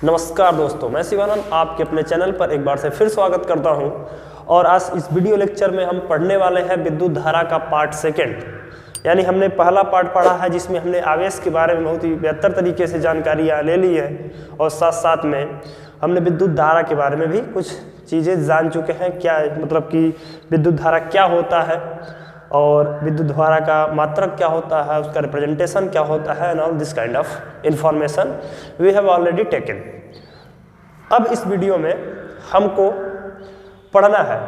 नमस्कार दोस्तों, मैं शिवानंद आपके अपने चैनल पर एक बार से फिर स्वागत करता हूं। और आज इस वीडियो लेक्चर में हम पढ़ने वाले हैं विद्युत धारा का पार्ट सेकेंड। यानी हमने पहला पार्ट पढ़ा है जिसमें हमने आवेश के बारे में बहुत ही बेहतर तरीके से जानकारियाँ ले ली है, और साथ साथ में हमने विद्युत धारा के बारे में भी कुछ चीज़ें जान चुके हैं। क्या मतलब कि विद्युत धारा क्या होता है और विद्युत धारा का मात्रक क्या होता है, उसका रिप्रेजेंटेशन क्या होता है, and all this kind of information we have already taken. अब इस वीडियो में हमको पढ़ना है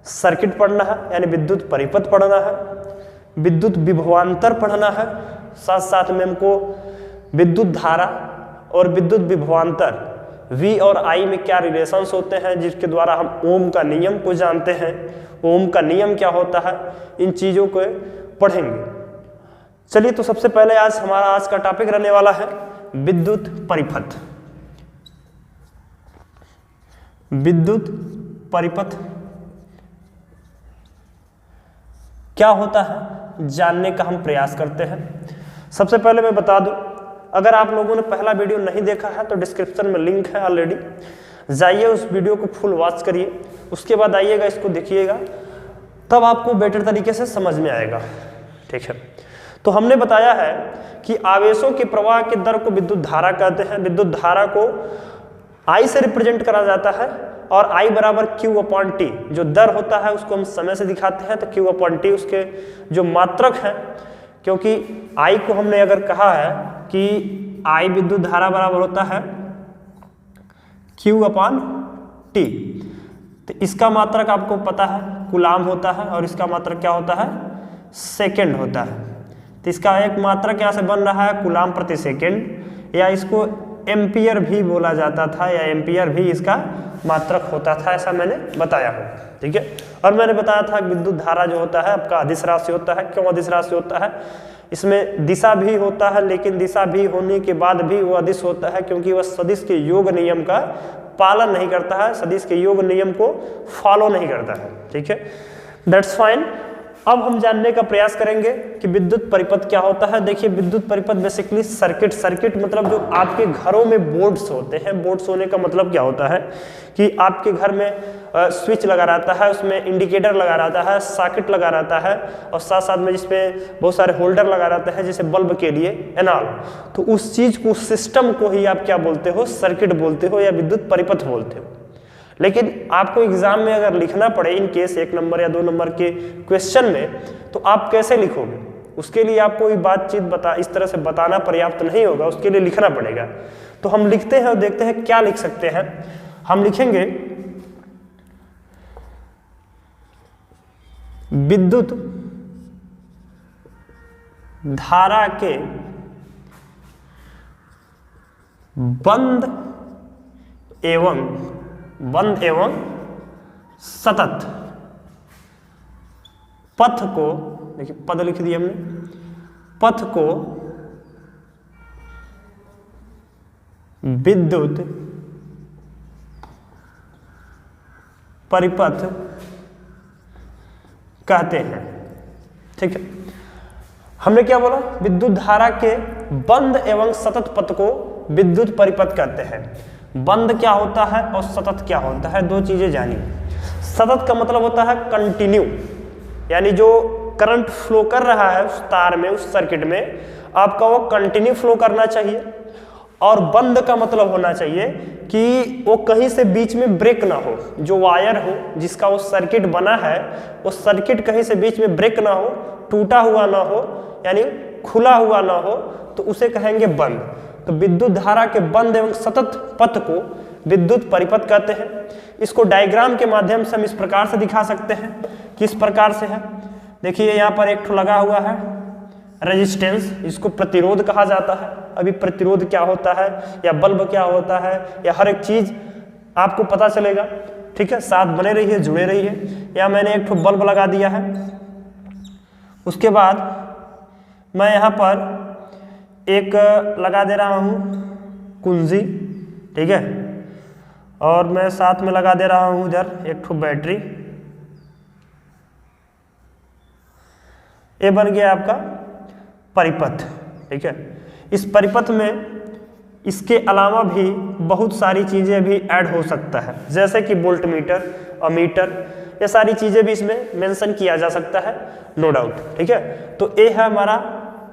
सर्किट पढ़ना है, यानी विद्युत परिपथ पढ़ना है, विद्युत विभवांतर पढ़ना है, साथ साथ में हमको विद्युत धारा और विद्युत विभवांतर V और I में क्या रिलेशंस होते हैं, जिसके द्वारा हम ओम का नियम को जानते हैं। ओम का नियम क्या होता है, इन चीज़ों को पढ़ेंगे। चलिए, तो सबसे पहले हमारा आज का टॉपिक रहने वाला है विद्युत परिपथ। विद्युत परिपथ क्या होता है जानने का हम प्रयास करते हैं। सबसे पहले मैं बता दूं, अगर आप लोगों ने पहला वीडियो नहीं देखा है तो डिस्क्रिप्शन में लिंक है ऑलरेडी, जाइए उस वीडियो को फुल वॉच करिए, उसके बाद आइएगा इसको देखिएगा, तब आपको बेटर तरीके से समझ में आएगा। ठीक है, तो हमने बताया है कि आवेशों के प्रवाह के दर को विद्युत धारा कहते हैं। विद्युत धारा को I से रिप्रेजेंट करा जाता है, और I बराबर Q/T, जो दर होता है उसको हम समय से दिखाते हैं, तो Q/T उसके जो मात्रक हैं, क्योंकि I को हमने अगर कहा है कि I विद्युत धारा बराबर होता है Q/T, तो इसका मात्रक आपको पता है कूलाम होता है, और इसका मात्रक क्या होता है, सेकेंड होता है। तो इसका एक मात्रक यहाँ से बन रहा है कूलाम प्रति सेकेंड, या इसको एम्पियर भी बोला जाता था, या एम्पियर भी इसका मात्रक होता था, ऐसा मैंने बताया हो। ठीक है, और मैंने बताया था विद्युत धारा जो होता है आपका अदिश राशि होता है। क्यों अदिश राशि होता है? इसमें दिशा भी होता है, लेकिन दिशा भी होने के बाद भी वो अदिश होता है, क्योंकि वह सदिश के योग नियम का पालन नहीं करता है, सदिश के योग नियम को फॉलो नहीं करता है। ठीक है, दैट्स फाइन। अब हम जानने का प्रयास करेंगे कि विद्युत परिपथ क्या होता है। देखिए, विद्युत परिपथ बेसिकली सर्किट मतलब जो आपके घरों में बोर्ड्स होते हैं। बोर्ड्स होने का मतलब क्या होता है कि आपके घर में स्विच लगा रहता है, उसमें इंडिकेटर लगा रहता है, सॉकेट लगा रहता है, और साथ साथ में जिसमें बहुत सारे होल्डर लगा रहता है, जैसे बल्ब के लिए एनाल। तो उस चीज को, सिस्टम को ही आप क्या बोलते हो, सर्किट बोलते हो या विद्युत परिपथ बोलते हो। लेकिन आपको एग्जाम में अगर लिखना पड़े इन केस 1 नंबर या 2 नंबर के क्वेश्चन में, तो आप कैसे लिखोगे? उसके लिए आपको ये बातचीत इस तरह से बताना पर्याप्त नहीं होगा, उसके लिए लिखना पड़ेगा। तो हम लिखते हैं और देखते हैं क्या लिख सकते हैं। हम लिखेंगे विद्युत धारा के बंद एवं सतत पथ को, देखिए पद लिख दिया हमने, पथ को विद्युत परिपथ कहते हैं। ठीक है, हमने क्या बोला, विद्युत धारा के बंद एवं सतत पथ को विद्युत परिपथ कहते हैं। बंद क्या होता है और सतत क्या होता है, दो चीजें जानिए। सतत का मतलब होता है कंटिन्यू, यानी जो करंट फ्लो कर रहा है उस तार में, उस सर्किट में, आपका वो कंटिन्यू फ्लो करना चाहिए। और बंद का मतलब होना चाहिए कि वो कहीं से बीच में ब्रेक ना हो। जो वायर हो जिसका वो सर्किट बना है, वो सर्किट कहीं से बीच में ब्रेक ना हो, टूटा हुआ ना हो, यानी खुला हुआ ना हो, तो उसे कहेंगे बंद। तो विद्युत धारा के बंद एवं सतत पथ को विद्युत परिपथ कहते हैं। इसको डायग्राम के माध्यम से हम इस प्रकार से दिखा सकते हैं। किस प्रकार से है, देखिए यहाँ पर एक ठो लगा हुआ है रेजिस्टेंस, इसको प्रतिरोध कहा जाता है। अभी प्रतिरोध क्या होता है या बल्ब क्या होता है, या हर एक चीज आपको पता चलेगा। ठीक है, साथ बने रहिए, जुड़े रहिए। यहाँ मैंने एक ठो बल्ब लगा दिया है, उसके बाद मैं यहाँ पर एक लगा दे रहा हूँ कुंजी। ठीक है, और मैं साथ में लगा दे रहा हूँ इधर एक ठो बैटरी। ये बन गया आपका परिपथ। ठीक है, इस परिपथ में इसके अलावा भी बहुत सारी चीज़ें भी ऐड हो सकता है, जैसे कि वोल्ट मीटर, अमीटर, ये सारी चीज़ें भी इसमें मेंशन किया जा सकता है, नो डाउट। ठीक है, तो ए है हमारा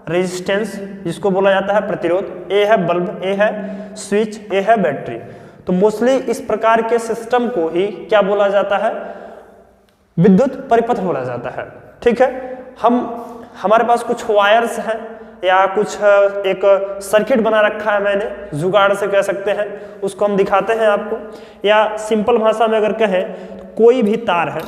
रेजिस्टेंस जिसको बोला जाता है प्रतिरोध, ए है बल्ब, ए है स्विच, ए है बैटरी। तो मोस्टली इस प्रकार के सिस्टम को ही क्या बोला जाता है, विद्युत परिपथ बोला जाता है। ठीक है, हमारे पास कुछ वायर्स हैं या कुछ एक सर्किट बना रखा है मैंने, जुगाड़ से कह सकते हैं, उसको हम दिखाते हैं आपको, या सिंपल भाषा में अगर कहें तो कोई भी तार है,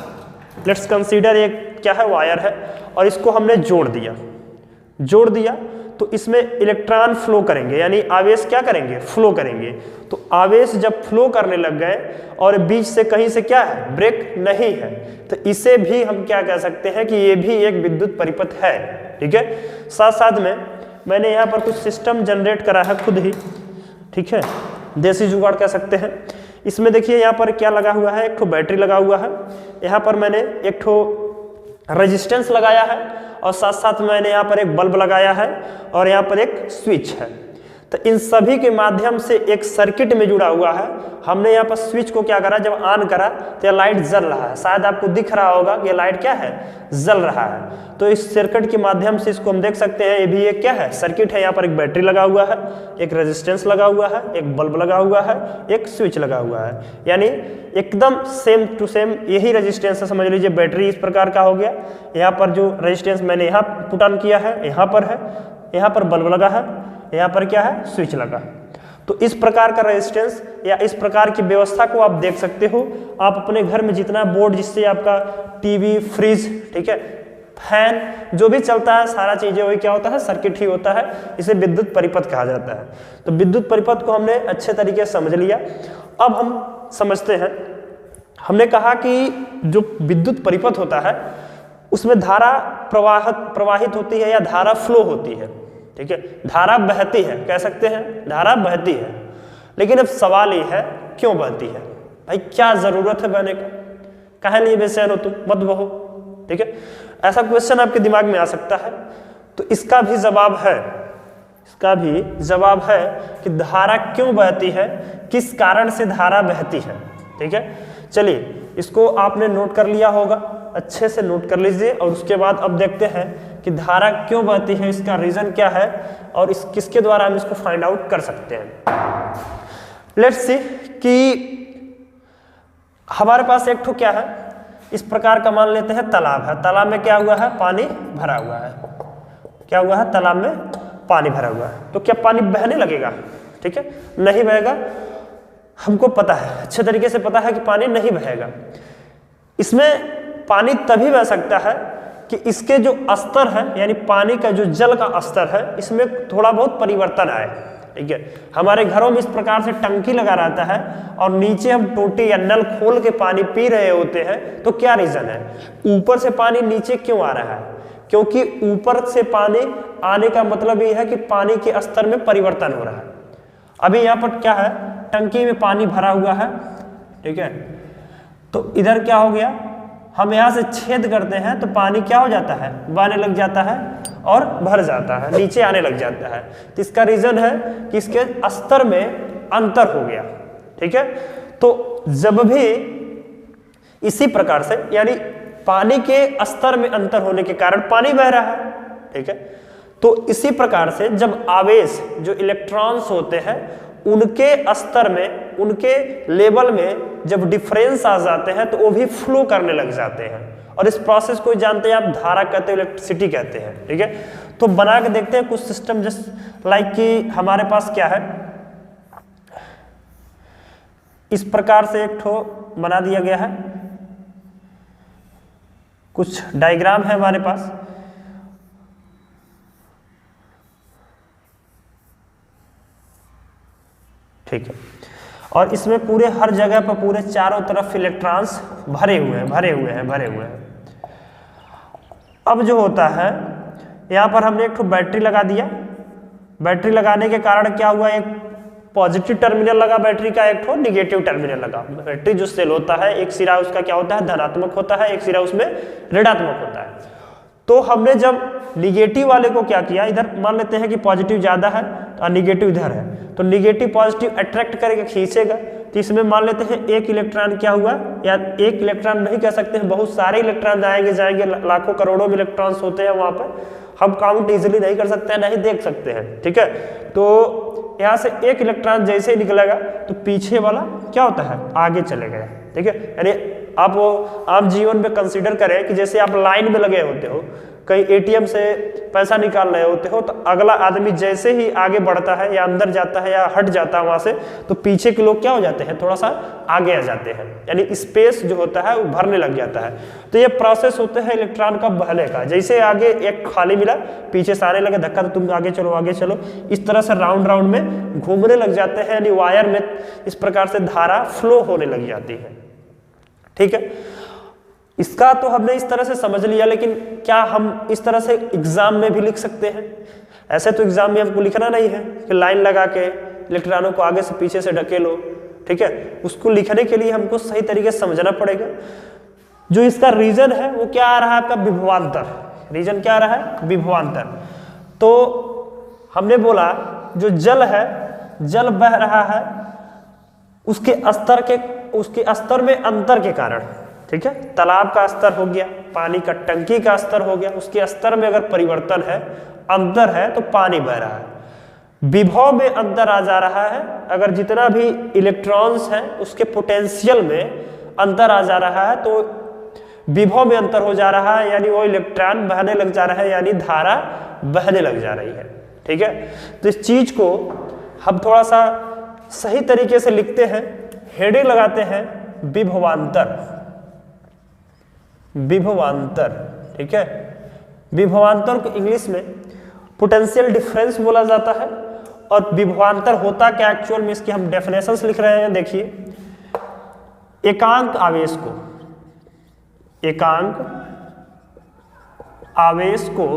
लेट्स कंसीडर एक क्या है वायर है, और इसको हमने जोड़ दिया तो इसमें इलेक्ट्रॉन फ्लो करेंगे, यानी आवेश क्या करेंगे, फ्लो करेंगे। तो आवेश जब फ्लो करने लग गए और बीच से कहीं से क्या है, ब्रेक नहीं है, तो इसे भी हम क्या कह सकते हैं कि ये भी एक विद्युत परिपथ है। ठीक है, साथ साथ में मैंने यहाँ पर कुछ सिस्टम जनरेट करा है खुद ही। ठीक है, देसी जुगाड़ कह सकते हैं। इसमें देखिए यहाँ पर क्या लगा हुआ है, एक ठो बैटरी लगा हुआ है, यहाँ पर मैंने एक ठो रेजिस्टेंस लगाया है, और साथ साथ मैंने यहाँ पर एक बल्ब लगाया है, और यहाँ पर एक स्विच है। तो इन सभी के माध्यम से एक सर्किट में जुड़ा हुआ है। हमने यहाँ पर स्विच को क्या करा, जब ऑन करा तो यह लाइट जल रहा है, शायद आपको दिख रहा होगा कि लाइट क्या है, जल रहा है। तो इस सर्किट के माध्यम से इसको हम देख सकते हैं, ये भी एक क्या है, सर्किट है। यहाँ पर एक बैटरी लगा हुआ है, एक रेजिस्टेंस लगा हुआ है, एक बल्ब लगा हुआ है, एक स्विच लगा हुआ है, यानी एकदम सेम टू सेम यही रेजिस्टेंस है। समझ लीजिए बैटरी इस प्रकार का हो गया, यहाँ पर जो रेजिस्टेंस मैंने यहाँ पुट ऑन किया है यहाँ पर है, यहाँ पर बल्ब लगा है, यहाँ पर क्या है, स्विच लगा। तो इस प्रकार का रेजिस्टेंस या इस प्रकार की व्यवस्था को आप देख सकते हो। आप अपने घर में जितना बोर्ड, जिससे आपका टीवी, फ्रिज, ठीक है, फैन, जो भी चलता है, सारा चीजें वही क्या होता है, सर्किट ही होता है। इसे विद्युत परिपथ कहा जाता है। तो विद्युत परिपथ को हमने अच्छे तरीके से समझ लिया। अब हम समझते हैं, हमने कहा कि जो विद्युत परिपथ होता है उसमें धारा प्रवाहित होती है या धारा फ्लो होती है। ठीक है, धारा बहती है, कह सकते हैं धारा बहती है। लेकिन अब सवाल ये है, क्यों बहती है भाई, क्या जरूरत है बहने का, काहे लिए बेचैन हो तुम, मत बहो। ठीक है, ऐसा क्वेश्चन आपके दिमाग में आ सकता है। तो इसका भी जवाब है कि धारा क्यों बहती है, किस कारण से धारा बहती है। ठीक है, चलिए इसको आपने नोट कर लिया होगा, अच्छे से नोट कर लीजिए। और उसके बाद अब देखते हैं कि धारा क्यों बहती है, इसका रीजन क्या है, और किसके द्वारा हम इसको फाइंड आउट कर सकते हैं। लेट्स सी कि हमारे पास एक ठो क्या है, इस प्रकार का मान लेते हैं तालाब है। तालाब में क्या हुआ है, पानी भरा हुआ है। क्या हुआ है, तालाब में पानी भरा हुआ है। तो क्या पानी बहने लगेगा? ठीक है, नहीं बहेगा। हमको पता है, अच्छे तरीके से पता है कि पानी नहीं बहेगा। इसमें पानी तभी बह सकता है कि इसके जो स्तर है, यानी पानी का जो जल का स्तर है, इसमें थोड़ा बहुत परिवर्तन आए। ठीक है, हमारे घरों में इस प्रकार से टंकी लगा रहता है और नीचे हम टोटी या नल खोल के पानी पी रहे होते हैं। तो क्या रीजन है, ऊपर से पानी नीचे क्यों आ रहा है? क्योंकि ऊपर से पानी आने का मतलब ये है कि पानी के स्तर में परिवर्तन हो रहा है। अभी यहाँ पर क्या है, टंकी में पानी भरा हुआ है। ठीक है, तो इधर क्या हो गया, हम यहाँ से छेद करते हैं तो पानी क्या हो जाता है, बहने लग जाता है और भर जाता है, नीचे आने लग जाता है। तो इसका रीजन है कि इसके स्तर में अंतर हो गया। ठीक है, तो जब भी इसी प्रकार से, यानी पानी के स्तर में अंतर होने के कारण पानी बह रहा है। ठीक है, तो इसी प्रकार से जब आवेश, जो इलेक्ट्रॉन्स होते हैं, उनके स्तर में, उनके लेवल में जब डिफरेंस आ जाते हैं तो वो भी फ्लो करने लग जाते हैं। और इस प्रोसेस को जानते हैं आप, धारा कहते हैं, इलेक्ट्रिसिटी कहते हैं। ठीक है, तो बना के देखते हैं कुछ सिस्टम, जस्ट लाइक कि हमारे पास क्या है, इस प्रकार से एक ठो बना दिया गया है, कुछ डायग्राम है हमारे पास। ठीक है, और इसमें पूरे हर जगह पर पूरे चारों तरफ इलेक्ट्रॉन्स भरे हुए हैं। अब जो होता है, यहाँ पर हमने एक ठो बैटरी लगा दिया। बैटरी लगाने के कारण क्या हुआ, एक पॉजिटिव टर्मिनल लगा बैटरी का, एक ठो निगेटिव टर्मिनल लगा। बैटरी जो सेल होता है, एक सिरा उसका क्या होता है, धनात्मक होता है, एक सिरा उसमें ऋणात्मक होता है। तो हमने जब निगेटिव वाले को क्या किया, इधर मान लेते हैं कि पॉजिटिव ज़्यादा है और निगेटिव इधर है, तो निगेटिव पॉजिटिव अट्रैक्ट करके खींचेगा। तो इसमें मान लेते हैं एक इलेक्ट्रॉन क्या हुआ, या एक इलेक्ट्रॉन नहीं कह सकते हैं, बहुत सारे इलेक्ट्रॉन जाएंगे, लाखों करोड़ों में इलेक्ट्रॉन्स होते हैं वहाँ पर, हम काउंट इजीली नहीं कर सकते हैं, नहीं देख सकते हैं, ठीक है। तो यहाँ से एक इलेक्ट्रॉन जैसे ही निकलेगा तो पीछे वाला क्या होता है, आगे चले गया, ठीक है। यानी आप वो आम जीवन में कंसीडर करें कि जैसे आप लाइन में लगे होते हो, कहीं एटीएम से पैसा निकाल रहे होते हो, तो अगला आदमी जैसे ही आगे बढ़ता है या अंदर जाता है या हट जाता है वहां से, तो पीछे के लोग क्या हो जाते हैं, थोड़ा सा आगे आ जाते हैं, यानी स्पेस जो होता है वो भरने लग जाता है। तो ये प्रोसेस होता है इलेक्ट्रॉन का बहने का, जैसे आगे एक खाली मिला, पीछे से आने लगे धक्का, तो तुम आगे चलो आगे चलो, इस तरह से राउंड राउंड में घूमने लग जाते हैं, यानी वायर में इस प्रकार से धारा फ्लो होने लग जाती है, ठीक है। इसका तो हमने इस तरह से समझ लिया, लेकिन क्या हम इस तरह से एग्जाम में भी लिख सकते हैं? ऐसे तो एग्जाम में हमको लिखना नहीं है कि लाइन लगा के इलेक्ट्रॉनों को आगे से पीछे से ढकेलो, ठीक है। उसको लिखने के लिए हमको सही तरीके से समझना पड़ेगा। जो इसका रीजन है वो क्या आ रहा है आपका, विभवांतर। रीजन क्या आ रहा है, विभवांतर। तो हमने बोला जो जल है, जल बह रहा है उसके स्तर में अंतर के कारण, ठीक है। तालाब का स्तर हो गया, पानी का टंकी का स्तर हो गया, उसके स्तर में अगर परिवर्तन है, अंतर है, तो पानी बह रहा है। विभव में अंतर आ जा रहा है, अगर जितना भी इलेक्ट्रॉन्स हैं उसके पोटेंशियल में अंतर आ जा रहा है, तो विभव में अंतर हो जा रहा है, यानी वो इलेक्ट्रॉन बहने लग जा रहा है, यानी धारा बहने लग जा रही है, ठीक है। तो इस चीज को हम थोड़ा सा सही तरीके से लिखते हैं, हेडिंग लगाते हैं विभवांतर, विभवांतर, ठीक है। विभवांतर को इंग्लिश में पोटेंशियल डिफरेंस बोला जाता है। और विभवांतर होता क्या एक्चुअल में, इसकी हम डेफिनेशंस लिख रहे हैं, देखिए। एकांक आवेश को, एकांक आवेश को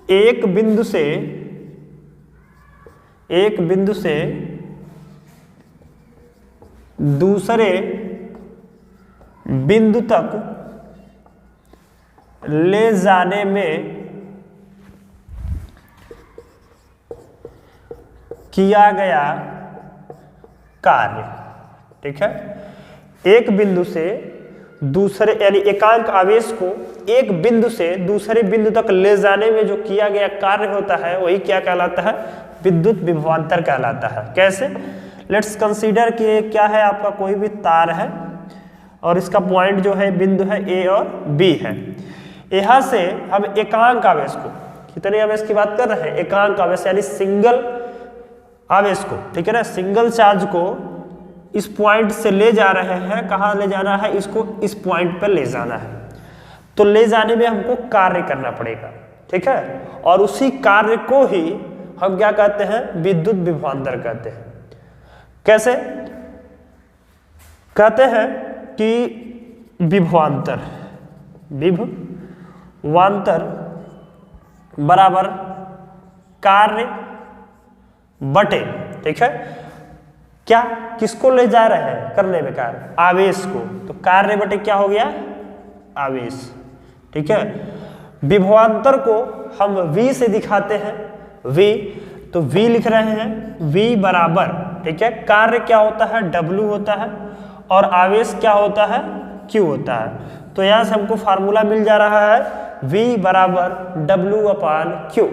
एक बिंदु से दूसरे बिंदु तक ले जाने में किया गया कार्य, ठीक है। एक बिंदु से दूसरे, यानी एकांक आवेश को एक बिंदु से दूसरे बिंदु तक ले जाने में जो किया गया कार्य होता है, वही क्या कहलाता है, विद्युत विभवांतर कहलाता है। कैसे, लेट्स कंसीडर कि क्या है, आपका कोई भी तार है और इसका पॉइंट जो है, बिंदु है ए और बी है। यहां से हम एकांक आवेश को, कितने आवेश की बात कर रहे हैं, एकांक आवेश यानी सिंगल आवेश को, ठीक है ना, सिंगल चार्ज को इस पॉइंट से ले जा रहे हैं। कहाँ ले जाना है, इसको इस पॉइंट पर ले जाना है। तो ले जाने में हमको कार्य करना पड़ेगा, ठीक है। और उसी कार्य को ही हम क्या कहते हैं, विद्युत विभवांतर कहते हैं। कैसे कहते हैं कि विभवांतर, विभवांतर बराबर कार्य बटे, ठीक है, क्या, किसको ले जा रहे हैं करने में कार्य, आवेश को। तो कार्य बटे क्या हो गया, आवेश, ठीक है। विभवांतर को हम V से दिखाते हैं, V, तो V लिख रहे हैं, V बराबर, ठीक है, कार्य क्या होता है, W होता है, और आवेश क्या होता है, Q होता है। तो यहाँ से हमको फार्मूला मिल जा रहा है, V बराबर W/Q,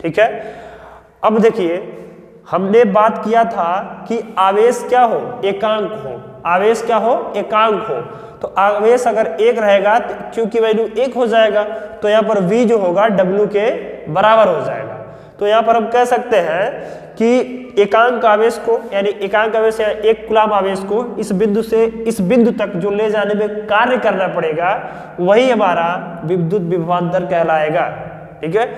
ठीक है। अब देखिए, हमने बात किया था कि आवेश क्या हो, एकांक हो, आवेश क्या हो, एकांक हो। तो आवेश अगर एक रहेगा तो Q की वैल्यू 1 हो जाएगा, तो यहाँ पर V जो होगा W के बराबर हो जाएगा। तो यहाँ पर हम कह सकते हैं कि एकांक आवेश को, यानी एकांक आवेश या एक कूलाम आवेश को इस बिंदु से इस बिंदु तक जो ले जाने में कार्य करना पड़ेगा, वही हमारा विद्युत विभवांतर कहलाएगा, ठीक है।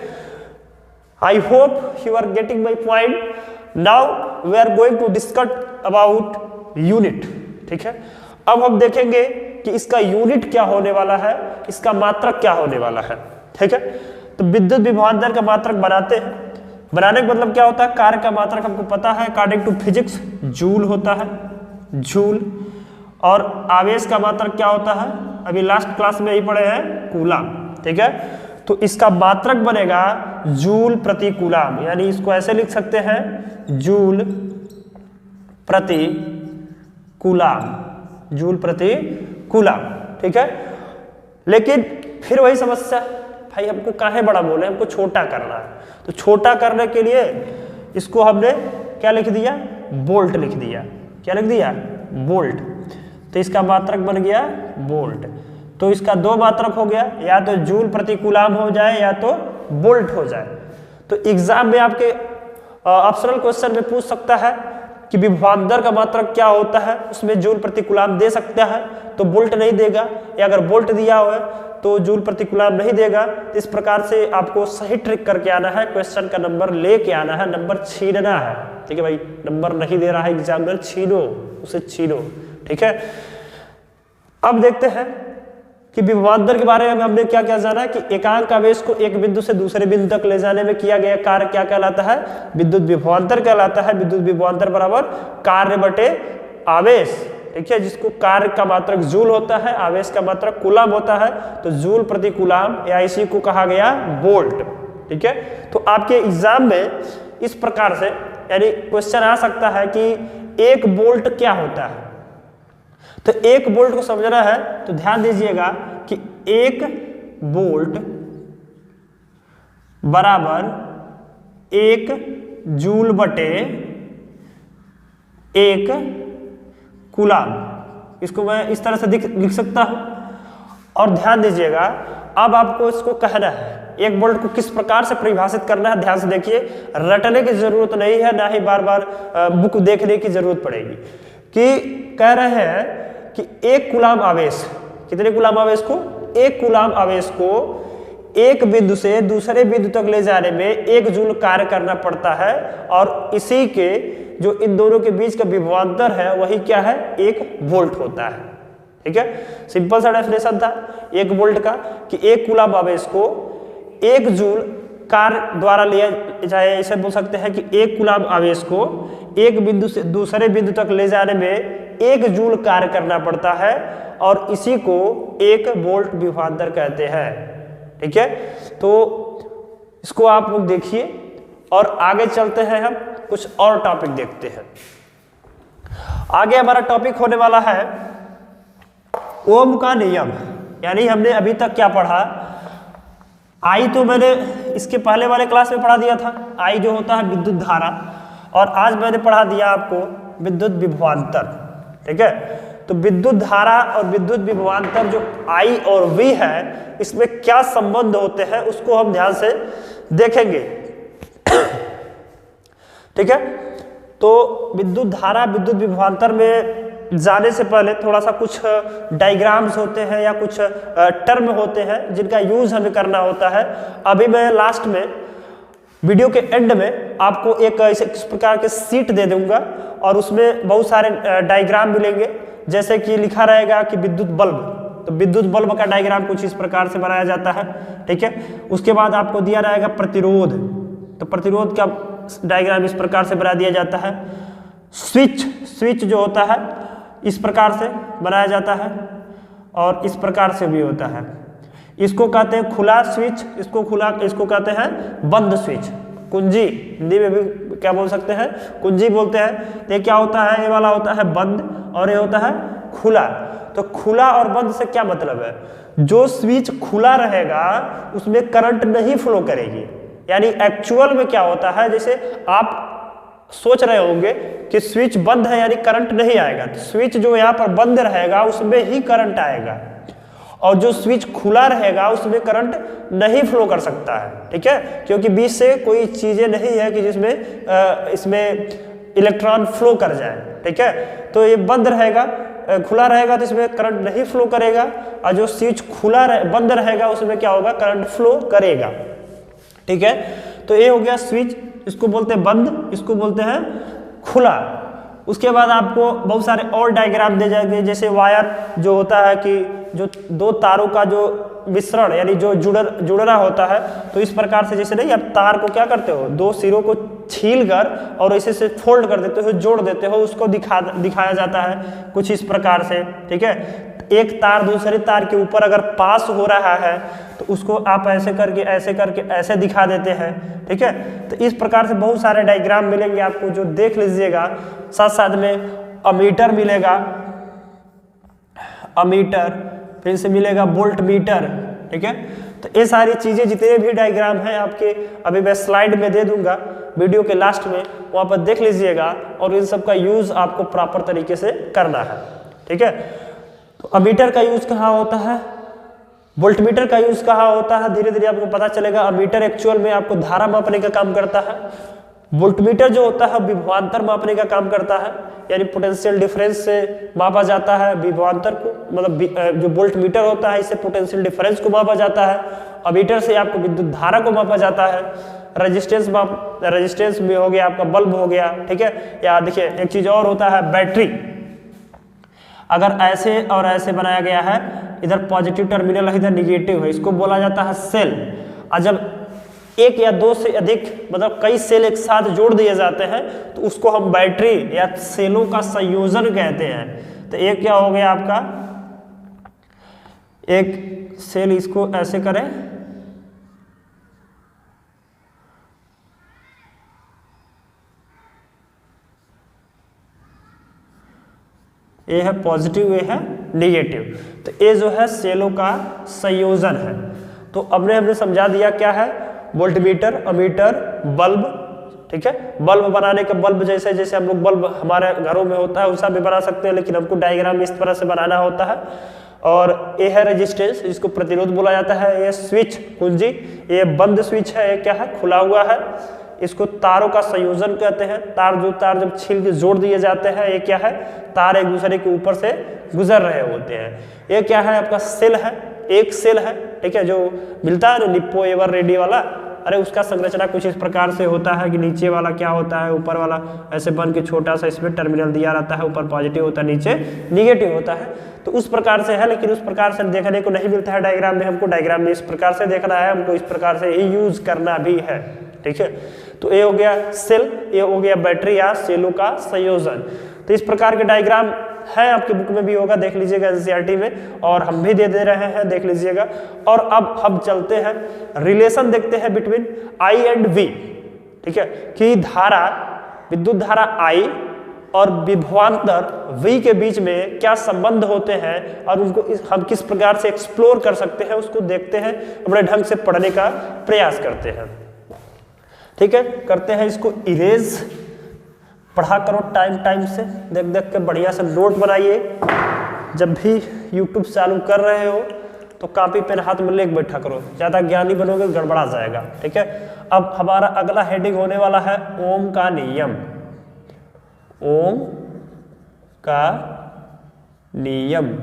I hope you are getting my point. Now we are going to discuss about unit, ठीक है। अब हम देखेंगे कि इसका यूनिट क्या होने वाला है, इसका मात्रक क्या होने वाला है, ठीक है। तो विद्युत विभवांतर का मात्रक बनाते हैं। बनाने का मतलब क्या होता है, कार्य का मात्रक हमको पता है, अकॉर्डिंग टू फिजिक्स जूल होता है, जूल। और आवेश का मात्रक क्या होता है, अभी लास्ट क्लास में ही पढ़े हैं कूलाम, ठीक है। तो इसका मात्रक बनेगा जूल प्रति कूलाम, यानी इसको ऐसे लिख सकते हैं जूल प्रति कूलाम, जूल प्रति कूलाम, ठीक है। लेकिन फिर वही समस्या, भाई हमको काहे बड़ा बोले, हमको छोटा करना है। तो छोटा करने के लिए इसको हमने क्या लिख दिया, वोल्ट लिख दिया। क्या लिख दिया, वोल्ट। तो इसका मात्रक बन गया वोल्ट। तो इसका दो मात्रक हो गया, या तो जूल प्रति कूलाम हो जाए या तो वोल्ट हो जाए। तो एग्जाम में आपके ऑप्शनल क्वेश्चन में पूछ सकता है कि विभवांतर का मात्रक क्या होता है, उसमें जूल प्रति कूलाम दे सकता है तो वोल्ट नहीं देगा, या अगर वोल्ट दिया हुआ है तो जूल प्रति कूलाम नहीं देगा। तो इस प्रकार से आपको सही ट्रिक करके आना है, क्वेश्चन का नंबर लेके आना है, नंबर छीनना है, ठीक है भाई। नंबर नहीं दे रहा है एग्जामिनर, छीनो, उसे छीनो, ठीक है। अब देखते हैं कि विभवांतर के बारे में हमने क्या क्या जाना कि एकांक आवेश को एक बिंदु से दूसरे बिंदु तक ले जाने में किया गया कार्य क्या कहलाता है, विद्युत विभवांतर कहलाता है। विद्युत विभवांतर बराबर कार्य बटे आवेश, ठीक है, जिसको कार्य का मात्रक जूल होता है, आवेश का मात्रक कूलाम होता है। तो जूल प्रति कूलाम या इसी को कहा गया वोल्ट, ठीक है। तो आपके एग्जाम में इस प्रकार से यानी क्वेश्चन आ सकता है कि एक वोल्ट क्या होता है। तो एक वोल्ट को समझना है तो ध्यान दीजिएगा कि एक वोल्ट बराबर एक जूल बटे एक कूलाम। इसको मैं इस तरह से लिख सकता हूं। और ध्यान दीजिएगा, अब आपको इसको कहना है एक वोल्ट को किस प्रकार से परिभाषित करना है। ध्यान से देखिए, रटने की जरूरत नहीं है, ना ही बार बार बुक देखने की जरूरत पड़ेगी। कि कह रहे हैं कि एक कूलाम आवेश, कितने कूलाम आवेश को, एक कूलाम आवेश को एक बिंदु से दूसरे बिंदु तक ले जाने में एक जूल कार्य करना पड़ता है। और इसी के जो इन दोनों के बीच का विभवांतर है वही क्या है, एक वोल्ट होता है, ठीक है। सिंपल सा डेफिनेशन था एक वोल्ट का कि एक कूलाम आवेश को एक जूल कार्य द्वारा लिया जाए। ऐसे बोल सकते हैं कि एक कूलाम आवेश को एक बिंदु से दूसरे बिंदु तक ले जाने में एक जूल कार्य करना पड़ता है, और इसी को एक वोल्ट विभवांतर कहते हैं, ठीक है। तो इसको आप लोग देखिए और आगे चलते हैं, हम कुछ और टॉपिक देखते हैं। आगे हमारा टॉपिक होने वाला है ओम का नियम। यानी हमने अभी तक क्या पढ़ा, आई तो मैंने इसके पहले वाले क्लास में पढ़ा दिया था, आई जो होता है विद्युत धारा, और आज मैंने पढ़ा दिया आपको विद्युत विभवांतर, ठीक है। तो विद्युत धारा और विद्युत विभवांतर जो आई और वी है, इसमें क्या संबंध होते हैं उसको हम ध्यान से देखेंगे, ठीक है। तो विद्युत धारा विद्युत विभवांतर में जाने से पहले थोड़ा सा कुछ डायग्राम्स होते हैं या कुछ टर्म होते हैं जिनका यूज हमें करना होता है। अभी मैं लास्ट में वीडियो के एंड में आपको एक इस प्रकार के सीट दे दूंगा और उसमें बहुत सारे डायग्राम मिलेंगे। जैसे कि लिखा रहेगा कि विद्युत बल्ब, तो विद्युत बल्ब का डायग्राम कुछ इस प्रकार से बनाया जाता है, ठीक है। उसके बाद आपको दिया रहेगा प्रतिरोध, तो प्रतिरोध का डायग्राम इस प्रकार से बना दिया जाता है। स्विच जो होता है इस प्रकार से बनाया जाता है, और इस प्रकार से भी होता है। इसको कहते हैं खुला स्विच, इसको कहते हैं बंद स्विच। कुंजी हिंदी में भी क्या बोल सकते हैं, कुंजी बोलते हैं। तो ये क्या होता है, ये वाला होता है बंद और ये होता है खुला। तो खुला और बंद से क्या मतलब है, जो स्विच खुला रहेगा उसमें करंट नहीं फ्लो करेगी। यानी एक्चुअल में क्या होता है, जैसे आप सोच रहे होंगे कि स्विच बंद है यानी करंट नहीं आएगा, तो स्विच जो यहाँ पर बंद रहेगा उसमें ही करंट आएगा, और जो स्विच खुला रहेगा उसमें करंट नहीं फ्लो कर सकता है, ठीक है। क्योंकि बीच से कोई चीजें नहीं है कि जिसमें इसमें इलेक्ट्रॉन फ्लो कर जाए, ठीक है। तो ये बंद रहेगा, खुला रहेगा तो इसमें करंट नहीं फ्लो करेगा, और जो स्विच बंद रहेगा उसमें क्या होगा, करंट फ्लो करेगा, ठीक है। तो ये हो गया स्विच, इसको बोलते हैं बंद, इसको बोलते हैं खुला। उसके बाद आपको बहुत सारे और डायग्राम दे जाएंगे, जैसे वायर जो होता है कि जो दो तारों का जो मिश्रण यानी जो जुड़ना होता है, तो इस प्रकार से जैसे नहीं, आप तार को क्या करते हो, दो सिरों को छील कर और ऐसे से फोल्ड कर देते हो, जोड़ देते हो, उसको दिखाया जाता है कुछ इस प्रकार से, ठीक है। तो एक तार दूसरे तार के ऊपर अगर पास हो रहा है तो उसको आप ऐसे करके ऐसे दिखा देते हैं, ठीक है। तो इस प्रकार से बहुत सारे डायग्राम मिलेंगे आपको, जो देख लीजिएगा। साथ साथ में अमीटर मिलेगा, अमीटर, फिर से मिलेगा वोल्ट मीटर, ठीक है। तो ये सारी चीजें जितने भी डायग्राम हैं आपके, अभी मैं स्लाइड में दे दूंगा वीडियो के लास्ट में, वहां पर देख लीजिएगा और इन सब का यूज आपको प्रॉपर तरीके से करना है, ठीक है। तो अमीटर का यूज कहाँ होता है, वोल्टमीटर का यूज कहाँ होता है, धीरे धीरे आपको पता चलेगा। अमीटर एक्चुअल में आपको धारा मापने का काम करता है, वोल्टमीटर जो होता है विभवांतर मापने का काम करता है, यानी पोटेंशियल डिफरेंस से मापा जाता है विभवांतर को, मतलब जो वोल्टमीटर होता है इससे पोटेंशियल डिफरेंस को मापा जाता है। अमीटर से आपको विद्युत धारा को मापा जाता है। रेजिस्टेंस भी हो गया, आपका बल्ब हो गया, ठीक है। या देखिए एक चीज और होता है, बैटरी अगर ऐसे और ऐसे बनाया गया है, इधर पॉजिटिव टर्मिनल है इधर निगेटिव है, इसको बोला जाता है सेल। और जब एक या दो से अधिक मतलब कई सेल एक साथ जोड़ दिए जाते हैं तो उसको हम बैटरी या सेलों का संयोजन कहते हैं। तो एक क्या हो गया आपका, एक सेल, इसको ऐसे करें, ये है पॉजिटिव, ये है निगेटिव। तो ये जो है सेलों का संयोजन है। तो अब हमने समझा दिया क्या है, वोल्टमीटर, अमीटर, बल्ब, ठीक है। बल्ब बनाने के, बल्ब जैसे जैसे हम लोग बल्ब हमारे घरों में होता है वैसा भी बना सकते हैं, लेकिन हमको डायग्राम इस तरह से बनाना होता है। और ये है रेजिस्टेंस, इसको प्रतिरोध बोला जाता है। ये स्विच, कुंजी, ये बंद स्विच है, ये क्या है, खुला हुआ है। इसको तारों का संयोजन कहते हैं। तार जब छील के जोड़ दिए जाते हैं, ये क्या है, तार एक दूसरे के ऊपर से गुजर रहे होते हैं। ये क्या है, आपका सेल है, एक सेल है, ठीक है, जो मिलता है ना निप्पो एवर रेडी वाला। अरे उसका संरचना कुछ इस प्रकार से होता है कि नीचे वाला क्या होता है, ऊपर वाला ऐसे बन के छोटा सा इसमें टर्मिनल दिया रहता है, ऊपर पॉजिटिव होता है, नीचे निगेटिव होता है। तो उस प्रकार से है, लेकिन उस प्रकार से देखने को नहीं मिलता है डायग्राम में। हमको डायग्राम में इस प्रकार से देखना है, हमको इस प्रकार से ही यूज करना भी है, ठीक है। तो ये हो गया सेल, ये हो गया बैटरी या सेलों का संयोजन। तो इस प्रकार के डायग्राम है, आपके बुक में भी होगा, देख लीजिएगा एनसीईआरटी में, और हम भी दे रहे हैं, देख लीजिएगा। और अब हम चलते हैं, रिलेशन देखते हैं बिटवीन आई एंड वी, ठीक है, कि धारा, विद्युत धारा आई और विभवांतर V के बीच में क्या संबंध होते हैं और उनको हम किस प्रकार से एक्सप्लोर कर सकते हैं, उसको देखते हैं, बड़े ढंग से पढ़ने का प्रयास करते हैं, ठीक है। करते हैं इसको इरेज, पढ़ा करो टाइम से, देख देख के बढ़िया से नोट बनाइए। जब भी यूट्यूब चालू कर रहे हो तो कॉपी पेन हाथ में लेके बैठा करो, ज़्यादा ज्ञानी बनोगे गड़बड़ा जाएगा, ठीक है। अब हमारा अगला हेडिंग होने वाला है ओम का नियम। ओम का नियम,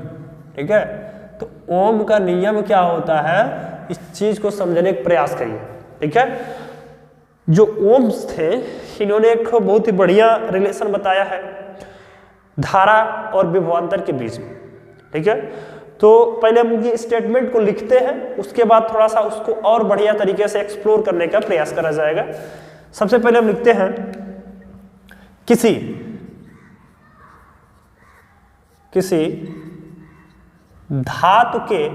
ठीक है। तो ओम का नियम क्या होता है, इस चीज को समझने का प्रयास करिए, ठीक है। जो ओम्स थे, इन्होंने एक बहुत ही बढ़िया रिलेशन बताया है धारा और विभवांतर के बीच में, ठीक है। तो पहले हम उनकी स्टेटमेंट को लिखते हैं, उसके बाद थोड़ा सा उसको और बढ़िया तरीके से एक्सप्लोर करने का प्रयास करा जाएगा। सबसे पहले हम लिखते हैं, किसी धातु के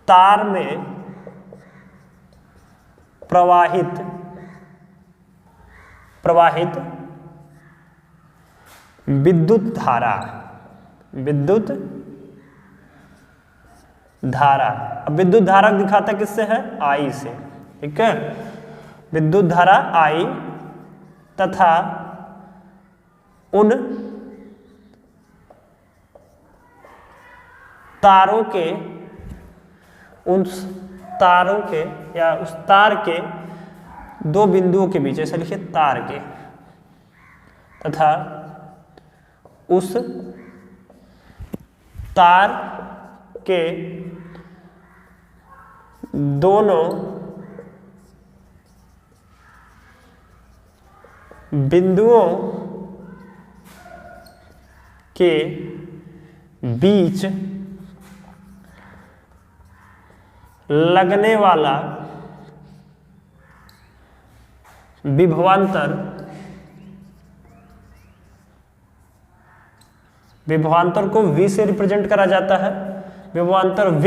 तार में प्रवाहित विद्युत धारा, अब विद्युत धारा दिखाता किससे है, आई से, ठीक है। विद्युत धारा आई तथा उन तारों के या उस तार के दो बिंदुओं के बीच, ऐसा लिखिए तार के, तथा उस तार के दोनों बिंदुओं के बीच लगने वाला विभवांतर को V से रिप्रेजेंट करा जाता है। विभवांतर V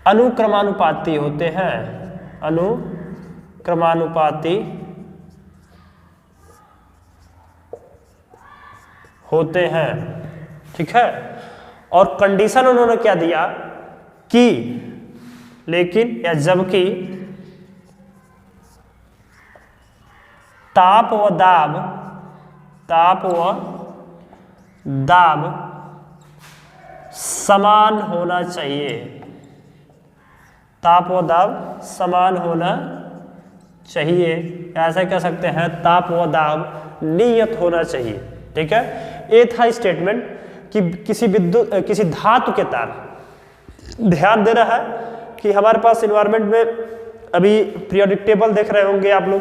अनुक्रमानुपाती होते हैं, अनुक्रमानुपाती होते हैं, ठीक है। और कंडीशन उन्होंने क्या दिया कि लेकिन या जबकि ताप व दाब समान होना चाहिए, ताप व दाब समान होना चाहिए, ऐसा कह सकते हैं ताप व दाब नियत होना चाहिए, ठीक है। ये था स्टेटमेंट कि किसी धातु के तार, ध्यान दे रहा है कि हमारे पास इन्वायरमेंट में अभी पीरियोडिक टेबल देख रहे होंगे आप लोग।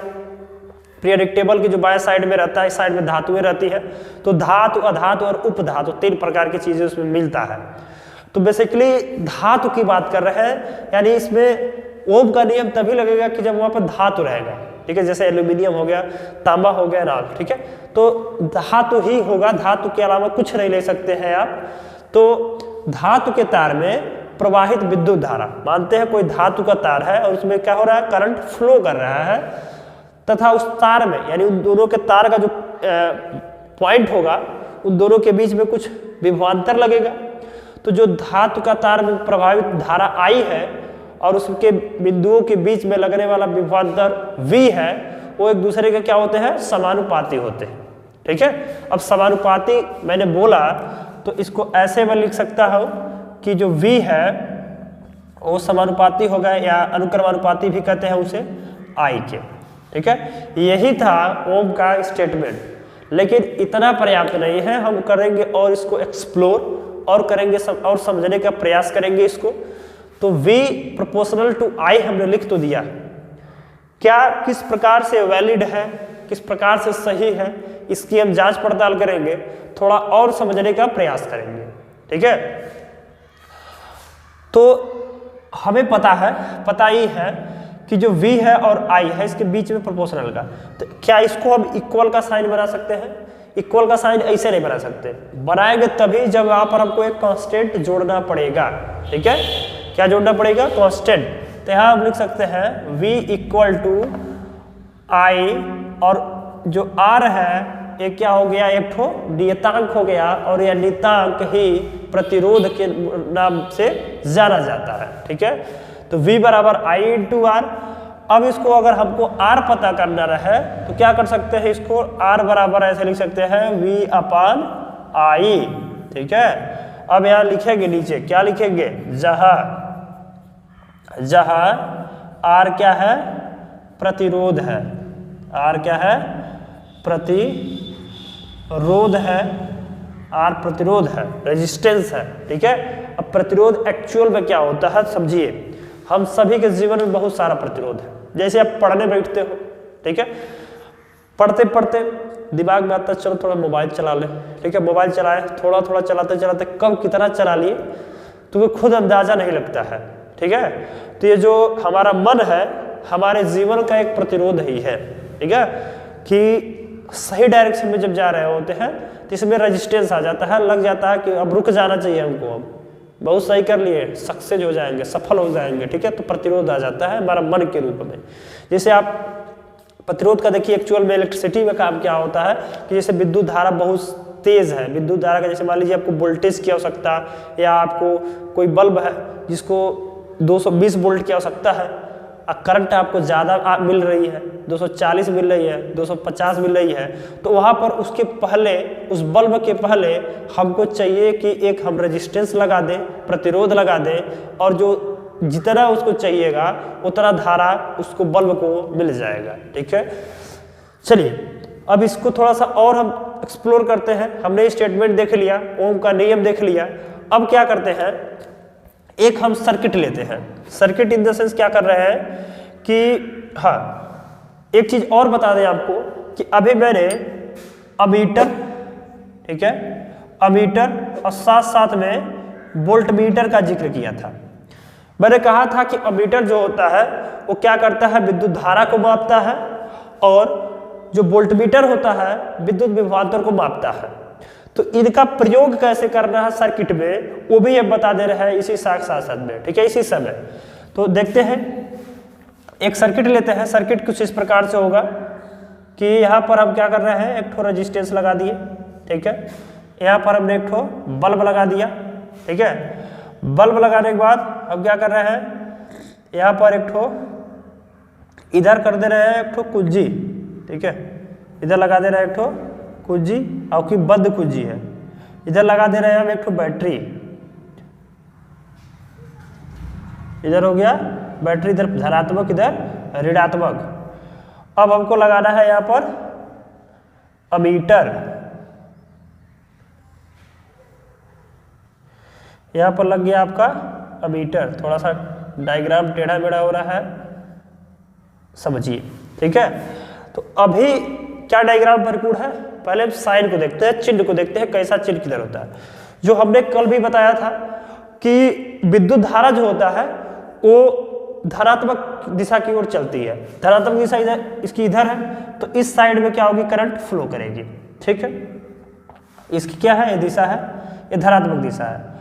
पीरियोडिक टेबल की जो बाएं साइड में रहता है, इस साइड में धातुएं रहती है, तो धातु, अधातु और उपधातु 3 प्रकार की चीजें उसमें मिलता है। तो बेसिकली धातु की बात कर रहे हैं, यानी इसमें ओम का नियम तभी लगेगा कि जब वहां पर धातु रहेगा, ठीक है। जैसे एल्यूमिनियम हो गया, तांबा हो गया ना, ठीक है। तो धातु ही होगा, धातु के अलावा कुछ नहीं ले सकते हैं आप। तो धातु के तार में प्रवाहित विद्युत धारा, मानते हैं कोई धातु का तार है और उसमें क्या हो रहा है, करंट फ्लो कर रहा है, तथा उस तार में यानी उन दोनों के तार का जो पॉइंट होगा, उन दोनों के बीच में कुछ विभवांतर लगेगा। तो जो धातु का तार में प्रभावित धारा आई है और उसके बिंदुओं के बीच में लगने वाला विभवांतर V है, वो एक दूसरे के क्या होते हैं, समानुपाती होते हैं, ठीक है। अब समानुपाती मैंने बोला तो इसको ऐसे मैं लिख सकता हूं कि जो V है वो समानुपाती होगा, या अनुक्रमानुपाती भी कहते हैं उसे I के, ठीक है। यही था ओम का स्टेटमेंट, लेकिन इतना पर्याप्त नहीं है, हम करेंगे और इसको एक्सप्लोर और करेंगे और समझने का प्रयास करेंगे इसको। तो V प्रोपोर्शनल टू I हमने लिख तो दिया, क्या किस प्रकार से वैलिड है, किस प्रकार से सही है, इसकी हम जांच पड़ताल करेंगे, थोड़ा और समझने का प्रयास करेंगे, ठीक है। तो हमें पता ही है कि जो V है और I है इसके बीच में प्रोपोर्शनल का, तो क्या इसको हम इक्वल का साइन बना सकते हैं? इक्वल का साइन ऐसे नहीं बना सकते, बनाएंगे तभी जब वहां पर हमको एक कांस्टेंट जोड़ना पड़ेगा, ठीक है। क्या जोड़ना पड़ेगा? कांस्टेंट। तो यहाँ हम लिख सकते हैं V इक्वल टू I, और जो R है ये क्या हो गया, एक ठो नियतांक हो गया, और यह नियतांक ही प्रतिरोध के नाम से जाना जाता है, ठीक है। तो V बराबर I इंटू R। अब इसको अगर हमको R पता करना रहे तो क्या कर सकते हैं, इसको R बराबर ऐसे लिख सकते हैं V अपान I, ठीक है। अब यहाँ लिखेंगे नीचे, क्या लिखेंगे, जहाँ R क्या है, प्रतिरोध है, R क्या है, प्रतिरोध है, R प्रतिरोध है, रेजिस्टेंस है, ठीक है। अब प्रतिरोध एक्चुअल में क्या होता है समझिए, हम सभी के जीवन में बहुत सारा प्रतिरोध है। जैसे आप पढ़ने बैठते हो, ठीक है, पढ़ते पढ़ते दिमाग में आता है चलो थोड़ा मोबाइल चला ले, ठीक है। मोबाइल चलाए, थोड़ा थोड़ा चलाते चलाते कब कितना चला लिए तुम्हें खुद अंदाजा नहीं लगता है, ठीक है। तो ये जो हमारा मन है हमारे जीवन का एक प्रतिरोध ही है, ठीक है, कि सही डायरेक्शन में जब जा रहे होते हैं तो इसमें रेजिस्टेंस आ जाता है, लग जाता है कि अब रुक जाना चाहिए हमको, अब बहुत सही कर लिए, सक्सेस हो जाएंगे, सफल हो जाएंगे, ठीक है। तो प्रतिरोध आ जाता है हमारा मन के रूप में। जैसे आप प्रतिरोध का देखिए एक्चुअल में इलेक्ट्रिसिटी में काम क्या होता है कि जैसे विद्युत धारा बहुत तेज है, विद्युत धारा का जैसे मान लीजिए आपको वोल्टेज की आवश्यकता, या आपको कोई बल्ब है जिसको 220 वोल्ट की आवश्यकता है, करंट आपको ज़्यादा मिल रही है, 240 मिल रही है, 250 मिल रही है, तो वहाँ पर उसके पहले, उस बल्ब के पहले हमको चाहिए कि एक हम रेजिस्टेंस लगा दें, प्रतिरोध लगा दें, और जो जितना उसको चाहिएगा उतना धारा उसको बल्ब को मिल जाएगा, ठीक है। चलिए अब इसको थोड़ा सा और हम एक्सप्लोर करते हैं। हमने स्टेटमेंट देख लिया, ओम का नियम देख लिया, अब क्या करते हैं, एक हम सर्किट लेते हैं। सर्किट इन द सेंस क्या कर रहे हैं कि हाँ, एक चीज और बता दें आपको कि अभी मैंने अमीटर, ठीक है, अमीटर और साथ साथ में वोल्टमीटर का जिक्र किया था। मैंने कहा था कि अमीटर जो होता है वो क्या करता है, विद्युत धारा को मापता है, और जो वोल्टमीटर होता है विद्युत विभवांतर को मापता है। तो इनका प्रयोग कैसे करना है सर्किट में वो भी अब बता दे रहे हैं इसी साथ में, ठीक है, इसी समय। तो देखते हैं, एक सर्किट लेते हैं। सर्किट कुछ इस प्रकार से होगा कि यहाँ पर हम क्या कर रहे हैं, एक ठो रेजिस्टेंस लगा दिए, ठीक है, यहाँ पर हमने एक ठो बल्ब लगा दिया, ठीक है। बल्ब लगाने के बाद हम क्या कर रहे हैं, यहाँ पर एक ठो इधर कर दे रहे हैं एक ठो कुंजी, ठीक है, इधर लगा दे रहे हैं एक ठो कुंजी और की बंद कुंजी है, इधर लगा दे रहे हैं हम एक ठो बैटरी, इधर हो गया बैटरी, इधर धनात्मक इधर ऋणात्मक। अब हमको लगाना है यहाँ पर अमीटर, यहाँ पर लग गया आपका अमीटर। थोड़ा सा डायग्राम टेढ़ा मेढ़ा हो रहा है, समझिए, ठीक है। तो अभी क्या डायग्राम परिपूर्ण है, पहले हम साइन को देखते हैं, चिन्ह को देखते हैं, कैसा चिन्ह किधर होता है। जो हमने कल भी बताया था कि विद्युत धारा जो होता है वो धनात्मक दिशा की ओर चलती है, धनात्मक दिशा इधर इसकी इधर है, तो इस साइड में क्या होगी, करंट फ्लो करेगी, ठीक है। इसकी क्या है, ये दिशा है, ये धनात्मक दिशा है।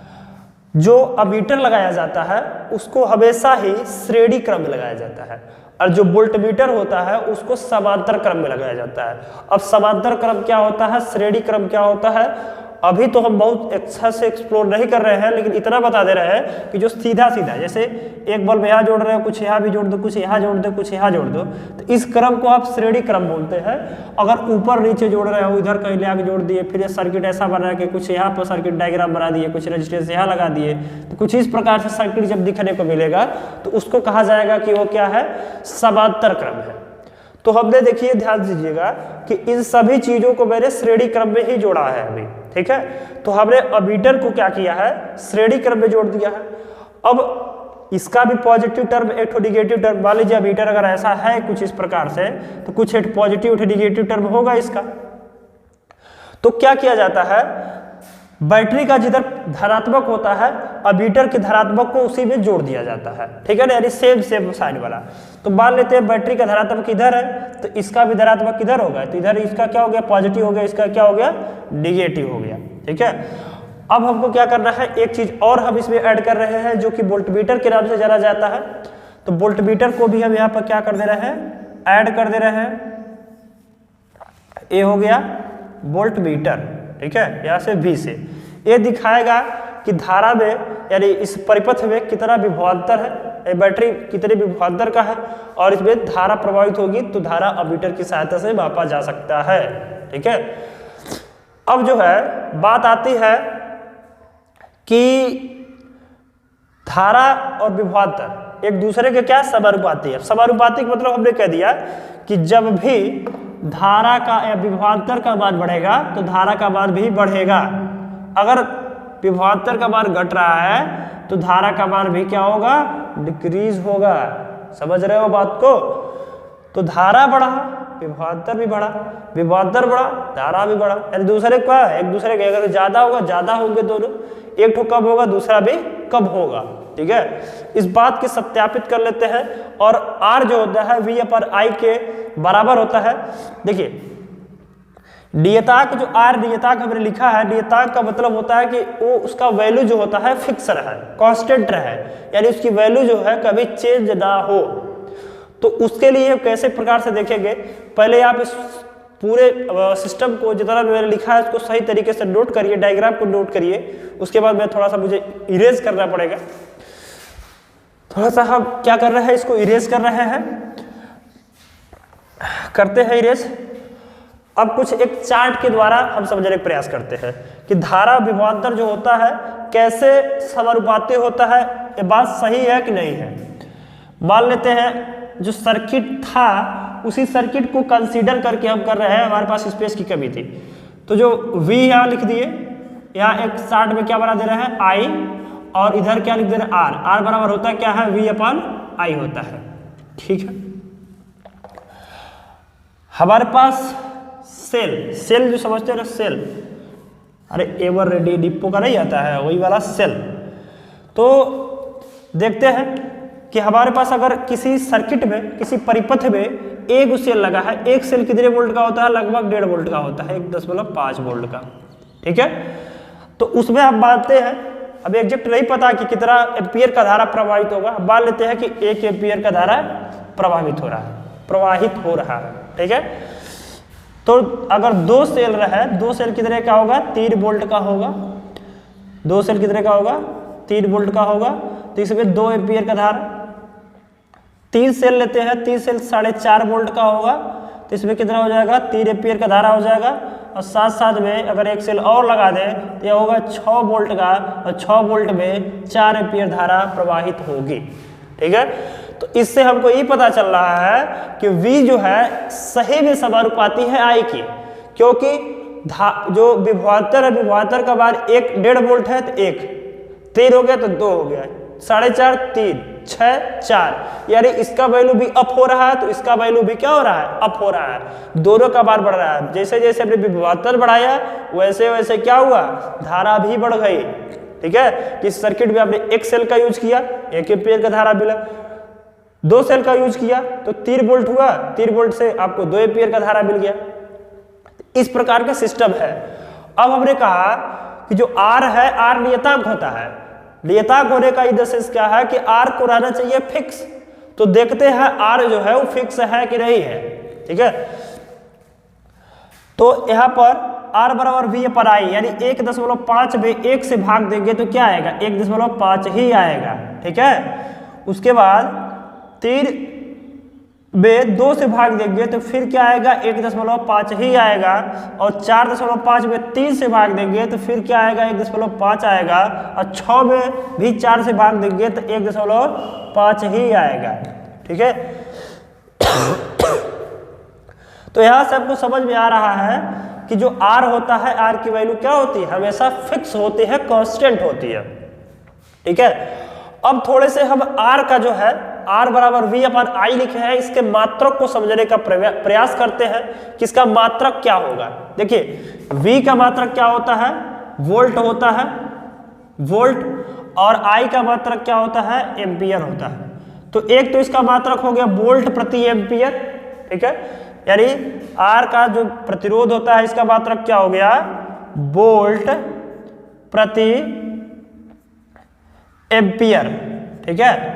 जो अमीटर लगाया जाता है उसको हमेशा ही श्रेणी क्रम में लगाया जाता है, और जो वोल्टमीटर होता है उसको समांतर क्रम में लगाया जाता है। अब समांतर क्रम क्या होता है, श्रेणी क्रम क्या होता है, अभी तो हम बहुत अच्छा से एक्सप्लोर नहीं कर रहे हैं, लेकिन इतना बता दे रहे हैं कि जो सीधा सीधा, जैसे एक बल्ब यहाँ जोड़ रहे हो, कुछ यहाँ भी जोड़ दो, कुछ यहाँ जोड़ दो, कुछ यहाँ जोड़ दो, तो इस क्रम को आप श्रेणी क्रम बोलते हैं। अगर ऊपर नीचे जोड़ रहे हो, इधर कहीं ले आके जोड़ दिए, फिर ये सर्किट ऐसा बना कि कुछ यहाँ पर सर्किट डायग्राम बना दिए, कुछ रेजिस्टेंस यहाँ लगा दिए, तो कुछ इस प्रकार से सर्किट जब दिखने को मिलेगा तो उसको कहा जाएगा कि वो क्या है, समांतर क्रम है। तो हमने देखिए, ध्यान दीजिएगा कि इन सभी चीजों को मैंने श्रेणी क्रम में ही जोड़ा है अभी, ठीक है। तो हमने अमीटर को क्या किया है, श्रेणी क्रम में जोड़ दिया है। अब इसका भी पॉजिटिव टर्म एक ठो निगेटिव टर्म, मान लीजिए अमीटर अगर ऐसा है कुछ इस प्रकार से, तो कुछ एक पॉजिटिव एक निगेटिव टर्म होगा इसका। तो क्या किया जाता है, बैटरी का जिधर धनात्मक होता है अमीटर के धनात्मक को उसी में जोड़ दिया जाता है, ठीक है ना, यानी सेम साइन वाला। तो मान लेते हैं बैटरी का धनात्मक इधर है, तो इसका भी धनात्मक इधर होगा, तो इधर इसका क्या हो गया, पॉजिटिव हो गया, इसका क्या हो गया, निगेटिव हो गया, ठीक है। अब हमको क्या करना है, एक चीज और हम इसमें ऐड कर रहे हैं जो कि वोल्टमीटर के नाम से जाना जाता है। तो वोल्टमीटर को भी हम यहाँ पर क्या कर दे रहे हैं, ऐड कर दे रहे हैं। ये हो गया वोल्टमीटर, ठीक है, यहाँ से V से ये दिखाएगा कि धारा में, यानी इस परिपथ में कितना विभवांतर है, बैटरी कितने विभवांतर का है, और इसमें धारा प्रभावित होगी, तो धारा अमीटर की सहायता से मापा जा सकता है, ठीक है। अब जो है बात आती है कि धारा और विभवांतर एक दूसरे के क्या समानुपाती है। समानुपाती का मतलब हमने कह दिया कि जब भी धारा का या विभवांतर का मान बढ़ेगा तो धारा का मान भी बढ़ेगा। अगर विभवांतर का मान घट रहा है तो धारा का मान भी क्या होगा, डिक्रीज होगा। समझ रहे हो बात को। तो धारा बढ़ा, विभवांतर भी बढ़ा, विभवांतर बढ़ा, धारा भी बढ़ा, यानी दूसरे का एक दूसरे के अगर ज्यादा होगा, ज्यादा होंगे दोनों, एक ठो कम होगा दूसरा भी कम होगा, ठीक है। इस बात की सत्यापित कर लेते हैं। और R जो होता है V/I के बराबर होता है। देखिए नियतांक, जो R नियतांक हमने लिखा है, नियतांक का मतलब होता है कि वो उसका वैल्यू जो होता है फिक्स रहे, कांस्टेंट रहे, यानी उसकी वैल्यू जो है कभी चेंज ना हो। तो उसके लिए कैसे प्रकार से देखेंगे, पहले आप इस पूरे सिस्टम को जितना मैंने लिखा है उसको सही तरीके से नोट करिए, डायग्राम को नोट करिए। उसके बाद मैं थोड़ा सा मुझे इरेज करना पड़ेगा, थोड़ा सा हम क्या कर रहे हैं, इसको इरेज कर रहे हैं, करते हैं इरेज। अब कुछ एक चार्ट के द्वारा हम समझने का प्रयास करते हैं कि धारा विभवांतर जो होता है कैसे समानुपाती होता है, ये बात सही है कि नहीं है। मान लेते हैं जो सर्किट था उसी सर्किट को कंसीडर करके हम कर रहे हैं, हमारे पास स्पेस की कमी थी, तो जो V यहाँ लिख दिए, यहाँ एक चार्ट में क्या बना दे रहे हैं I, और इधर क्या लिख दे रहे हैं R। R बराबर होता है क्या है, V/I होता है, ठीक है। हमारे पास सेल जो समझते हैं ना, सेल, अरे एवर रेडी डिपो का नहीं आता है, वही वाला सेल। तो देखते हैं कि हमारे पास अगर किसी सर्किट में, किसी परिपथ में एक सेल लगा है, एक सेल कितने वोल्ट का होता है, लगभग 1.5 वोल्ट का होता है, 1.5 वोल्ट का, ठीक है। तो उसमें आप मानते हैं, अब एग्जैक्ट नहीं पता कि कितना एम्पियर का धारा प्रवाहित होगा, अब मान लेते हैं कि 1 एम्पियर का धारा प्रवाहित हो रहा है, ठीक है। तो अगर 2 सेल रहे, 2 सेल कितने का होगा, 3 वोल्ट का होगा, 2 सेल कितने का होगा, 3 वोल्ट का होगा, तो इसमें 2 एम्पियर का धारा। 3 सेल लेते हैं, 3 सेल 4.5 वोल्ट का होगा, तो इसमें कितना हो जाएगा, 3 एम्पियर का धारा हो जाएगा। और साथ साथ में अगर एक सेल और लगा दें तो यह होगा 6 वोल्ट का, और 6 वोल्ट में 4 एम्पियर धारा प्रवाहित होगी, ठीक है। तो इससे हमको ये पता चल रहा है कि V जो है सही में समानुपाती है I की, क्योंकि जो विभवांतर है, विभवांतर का मान 1.5 वोल्ट है, तो 1 3 हो गया तो 2 हो गया, 4.5 3 6 4, यानी इसका वैल्यू भी अप हो रहा है, तो इसका वैल्यू भी क्या हो रहा है, अप हो रहा है, दोनों का मान बढ़ रहा है। जैसे जैसे हमने विभवांतर बढ़ाया वैसे वैसे क्या हुआ, धारा भी बढ़ गई, ठीक है। इस सर्किट में आपने एक सेल का यूज किया, 1 एम्पियर का धारा मिला, 2 सेल का यूज किया तो 3 वोल्ट हुआ, 3 वोल्ट से आपको 2 एम्पियर का धारा मिल गया। इस प्रकार का सिस्टम है। अब हमने कहा कि जो R है, R नियतांक होता है, नियतांक होने का इंद्रसेंस क्या है कि R को रहना चाहिए फिक्स। तो देखते हैं R जो है वो फिक्स है कि नहीं है, ठीक है। तो यहाँ पर R बराबर V/I, यानी 1.5 में 1 से भाग देंगे तो क्या आएगा, 1.5 ही आएगा, ठीक है। उसके बाद 3 में 2 से भाग देंगे तो फिर क्या आएगा, 1.5 ही आएगा। और 4.5 में 3 से भाग देंगे तो फिर क्या आएगा, 1.5 आएगा। और 6 में भी 4 से भाग देंगे तो 1.5 ही आएगा, ठीक है। तो यहाँ से आपको समझ में आ रहा है कि जो R होता है, R की वैल्यू क्या होती है, हमेशा फिक्स होती है, कांस्टेंट होती है, ठीक है। अब थोड़े से हम R का जो है, R बराबर V/I लिखे हैं, इसके मात्रक को समझने का प्रयास करते हैं कि इसका मात्रक क्या होगा। देखिए V का मात्रक क्या होता है, वोल्ट होता है, वोल्ट, और I का मात्रक क्या होता है, एम्पियर होता है। तो एक तो इसका मात्रक हो गया वोल्ट प्रति एम्पियर, ठीक है, यानी R का जो प्रतिरोध होता है इसका मात्रक क्या हो गया, वोल्ट प्रति एम्पियर, ठीक है।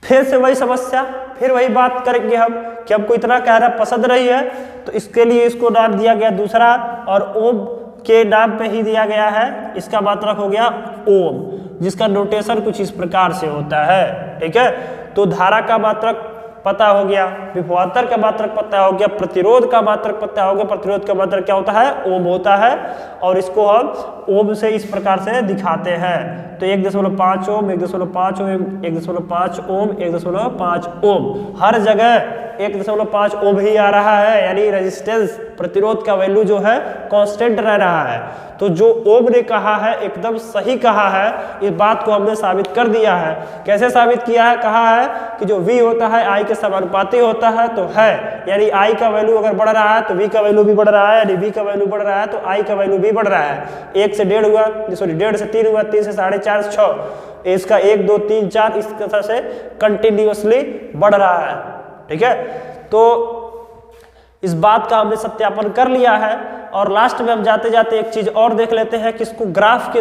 फिर से वही समस्या, फिर वही बात करेंगे हम कि हमको इतना कहना पसंद नहीं है, तो इसके लिए इसको नाम दिया गया दूसरा, और ओम के नाम पे ही दिया गया है। इसका मात्रक हो गया ओम, जिसका नोटेशन कुछ इस प्रकार से होता है, ठीक है। तो धारा का मात्रक पता हो गया, विभवांतर का मात्रक पता हो गया, प्रतिरोध का मात्रक पता हो गया, प्रतिरोध का मात्रक क्या होता है, ओम होता है। और इसको हम ओम से इस प्रकार से दिखाते हैं, तो 1.5 ओम, 1.5 ओम, 1.5 ओम, 1.5 ओम, हर जगह 1.5 ओम ही आ रहा है, यानी रेजिस्टेंस प्रतिरोध का वैल्यू जो है कांस्टेंट रह रहा है। तो जो ओम ने कहा है एकदम सही कहा है, इस बात को हमने साबित कर दिया है। कैसे साबित किया है, कहा है कि जो V होता है I के समानुपाती होता है, तो है, यानी I का वैल्यू अगर बढ़ रहा है तो V का वैल्यू भी बढ़ रहा है, यानी V का वैल्यू बढ़ रहा है तो I का वैल्यू भी बढ़ रहा है। 1 से 1.5 हुआ, सॉरी 1.5 से 3 हुआ, 3 से 4.5 6, इसका 1 2 3 4 इस तरह से कंटिन्यूअसली बढ़ रहा है, ठीक है। तो इस बात का हमने सत्यापन कर लिया है। और लास्ट में हम जाते जाते एक चीज और देख लेते हैं कि इसको ग्राफ के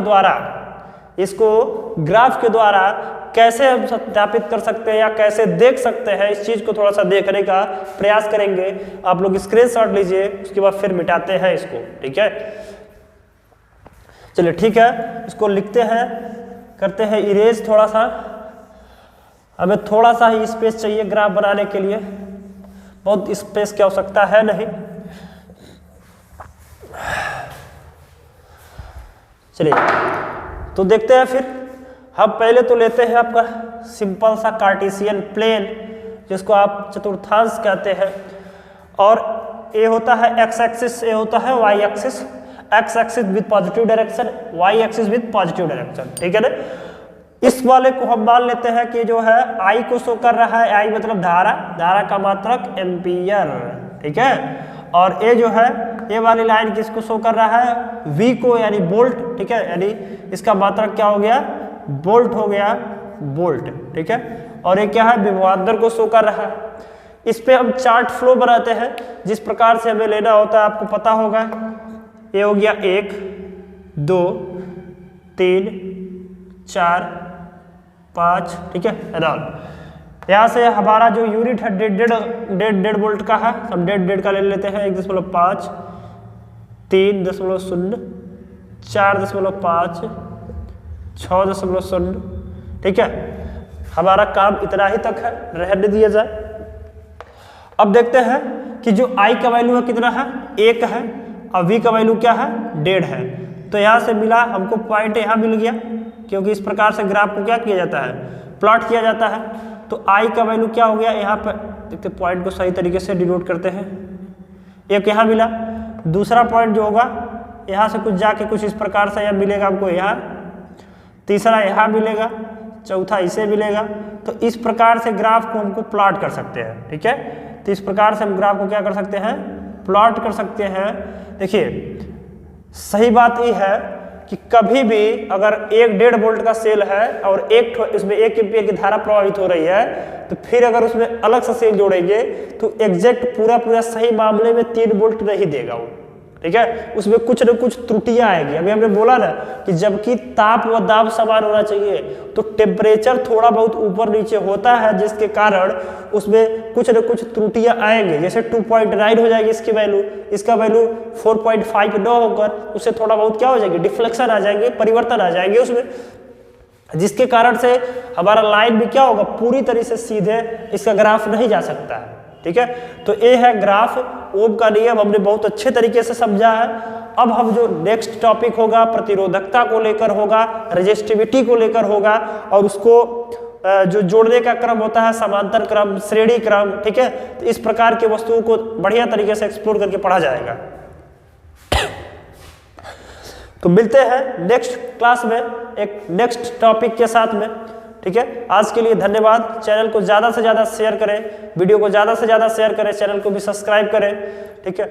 द्वारा कैसे हम सत्यापित कर सकते हैं या कैसे देख सकते हैं, इस चीज को थोड़ा सा देखने का प्रयास करेंगे। आप लोग स्क्रीनशॉट लीजिए, उसके बाद फिर मिटाते हैं इसको, ठीक है। चलिए ठीक है, इसको लिखते हैं, करते हैं इरेज। थोड़ा सा हमें थोड़ा सा ही स्पेस चाहिए ग्राफ बनाने के लिए, बहुत स्पेस की आवश्यकता है नहीं। चलिए तो देखते हैं फिर। हम पहले तो लेते हैं आपका सिंपल सा कार्टेशियन प्लेन, जिसको आप चतुर्थांश कहते हैं, और ए होता है एक्स एक्सिस, ए होता है Y axis, X axis with positive direction, Y axis with positive direction, ठीक है ना। इस वाले को हम मान लेते हैं कि जो है I को शो कर रहा है, I मतलब धारा, धारा का मात्रक एम्पियर, ठीक है। और ए जो है, ए वाली लाइन किसको शो कर रहा है, V को, यानी वोल्ट, ठीक है, यानी इसका मात्रक क्या हो गया, वोल्ट हो गया, वोल्ट, ठीक है। और ये क्या है, विभवांतर को शो कर रहा है। इस पे हम चार्ट फ्लो बनाते हैं, जिस प्रकार से हमें लेना होता है आपको पता होगा। ये हो गया 1 2 3 4 5, ठीक है एनऑल। यहाँ से हमारा जो यूनिट है 1.5 वोल्ट का है, हम 1.5 का ले लेते हैं। 1.5 3.0 4.5 6.0, ठीक है। हमारा काम इतना ही तक है, रहने दिया जाए। अब देखते हैं कि जो I का वैल्यू है कितना है, 1 है, और V का वैल्यू क्या है, 1.5 है। तो यहाँ से मिला हमको पॉइंट, यहाँ मिल गया, क्योंकि इस प्रकार से ग्राफ को क्या किया जाता है, प्लॉट किया जाता है। तो I का वैल्यू क्या हो गया, यहाँ पर देखते पॉइंट को सही तरीके से डिनोट करते हैं। एक यहाँ मिला, दूसरा पॉइंट जो होगा यहाँ से कुछ जाके कुछ इस प्रकार से यहाँ मिलेगा हमको, यहाँ तीसरा यहाँ मिलेगा, चौथा इसे मिलेगा। तो इस प्रकार से ग्राफ को हमको प्लॉट कर सकते हैं, ठीक है। तो इस प्रकार से हम ग्राफ को क्या कर सकते हैं, प्लॉट कर सकते हैं। देखिए सही बात ये है कि कभी भी अगर 1.5 वोल्ट का सेल है और इसमें 1 एम्पीयर की धारा प्रवाहित हो रही है, तो फिर अगर उसमें अलग से सेल जोड़ेंगे तो एग्जैक्ट पूरा सही मामले में 3 वोल्ट नहीं देगा वो, ठीक है। उसमें कुछ न कुछ त्रुटियां आएगी। अभी हमने बोला ना कि जबकि ताप व दाब समान होना चाहिए, तो टेम्परेचर थोड़ा बहुत ऊपर नीचे होता है, जिसके कारण उसमें कुछ न कुछ त्रुटियां आएंगे। जैसे 2.9 हो जाएगी इसकी वैल्यू, इसका वैल्यू 4.5 न होकर उससे थोड़ा बहुत क्या हो जाएगी, डिफ्लेक्शन आ जाएंगे, परिवर्तन आ जाएंगे उसमें, जिसके कारण से हमारा लाइन भी क्या होगा, पूरी तरह से सीधे इसका ग्राफ नहीं जा सकता है, ठीक है। तो ये है ग्राफ, ओम का नियम हमने बहुत अच्छे तरीके से समझा है। अब हम जो नेक्स्ट टॉपिक होगा प्रतिरोधकता को लेकर होगा, रेजिस्टिविटी को लेकर होगा, और उसको जो जोड़ने का क्रम होता है समांतर क्रम, श्रेणी क्रम, ठीक है। तो इस प्रकार के वस्तुओं को बढ़िया तरीके से एक्सप्लोर करके पढ़ा जाएगा। तो मिलते हैं नेक्स्ट क्लास में एक नेक्स्ट टॉपिक के साथ में, ठीक है। आज के लिए धन्यवाद। चैनल को ज़्यादा से ज़्यादा शेयर करें, वीडियो को ज़्यादा से ज़्यादा शेयर करें, चैनल को भी सब्सक्राइब करें, ठीक है।